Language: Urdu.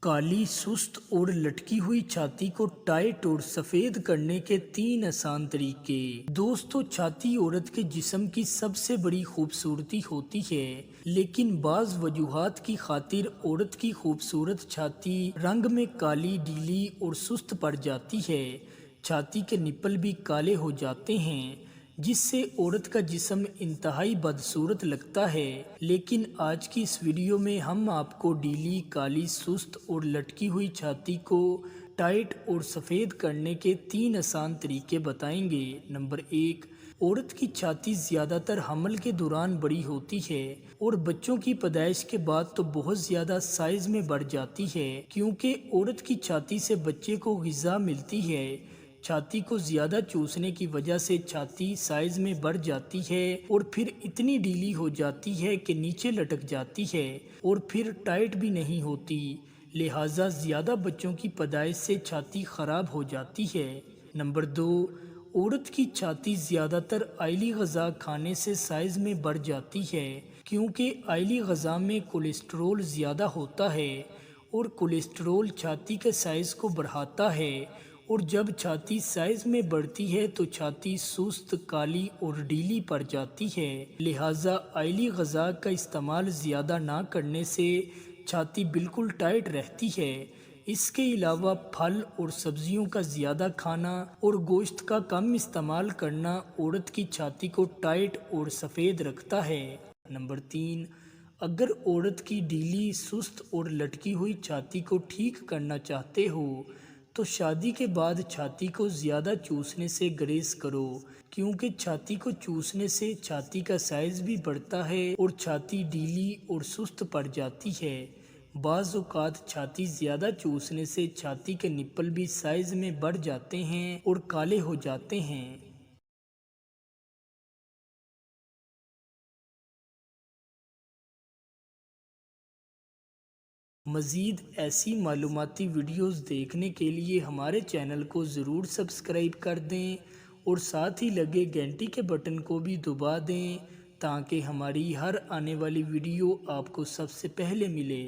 کالی سست اور لٹکی ہوئی چھاتی کو ٹائٹ اور سفید کرنے کے 3 آسان طریقے۔ دوستو، چھاتی عورت کے جسم کی سب سے بڑی خوبصورتی ہوتی ہے، لیکن بعض وجوہات کی خاطر عورت کی خوبصورت چھاتی رنگ میں کالی، ڈیلی اور سست پڑ جاتی ہے۔ چھاتی کے نپل بھی کالے ہو جاتے ہیں، جس سے عورت کا جسم انتہائی بدصورت لگتا ہے۔ لیکن آج کی اس ویڈیو میں ہم آپ کو ڈیلی، کالی، سست اور لٹکی ہوئی چھاتی کو ٹائٹ اور سفید کرنے کے 3 آسان طریقے بتائیں گے۔ نمبر 1، عورت کی چھاتی زیادہ تر حمل کے دوران بڑی ہوتی ہے اور بچوں کی پیدائش کے بعد تو بہت زیادہ سائز میں بڑھ جاتی ہے، کیونکہ عورت کی چھاتی سے بچے کو غذا ملتی ہے۔ چھاتی کو زیادہ چوسنے کی وجہ سے چھاتی سائز میں بڑھ جاتی ہے اور پھر اتنی ڈھیلی ہو جاتی ہے کہ نیچے لٹک جاتی ہے اور پھر ٹائٹ بھی نہیں ہوتی، لہٰذا زیادہ بچوں کی پیدائش سے چھاتی خراب ہو جاتی ہے۔ نمبر 2، عورت کی چھاتی زیادہ تر آئلی غذا کھانے سے سائز میں بڑھ جاتی ہے، کیونکہ آئلی غذا میں کولیسٹرول زیادہ ہوتا ہے اور کولیسٹرول چھاتی کے سائز کو بڑھاتا ہے، اور جب چھاتی سائز میں بڑھتی ہے تو چھاتی سست، کالی اور ڈھیلی پڑ جاتی ہے۔ لہٰذا آئلی غذا کا استعمال زیادہ نہ کرنے سے چھاتی بالکل ٹائٹ رہتی ہے۔ اس کے علاوہ پھل اور سبزیوں کا زیادہ کھانا اور گوشت کا کم استعمال کرنا عورت کی چھاتی کو ٹائٹ اور سفید رکھتا ہے۔ نمبر 3، اگر عورت کی ڈھیلی، سست اور لٹکی ہوئی چھاتی کو ٹھیک کرنا چاہتے ہو تو شادی کے بعد چھاتی کو زیادہ چوسنے سے گریز کرو، کیونکہ چھاتی کو چوسنے سے چھاتی کا سائز بھی بڑھتا ہے اور چھاتی ڈھیلی اور سست پڑ جاتی ہے۔ بعض اوقات چھاتی زیادہ چوسنے سے چھاتی کے نپل بھی سائز میں بڑھ جاتے ہیں اور کالے ہو جاتے ہیں۔ مزید ایسی معلوماتی ویڈیوز دیکھنے کے لیے ہمارے چینل کو ضرور سبسکرائب کر دیں اور ساتھ ہی لگے گھنٹی کے بٹن کو بھی دبا دیں تاکہ ہماری ہر آنے والی ویڈیو آپ کو سب سے پہلے ملے۔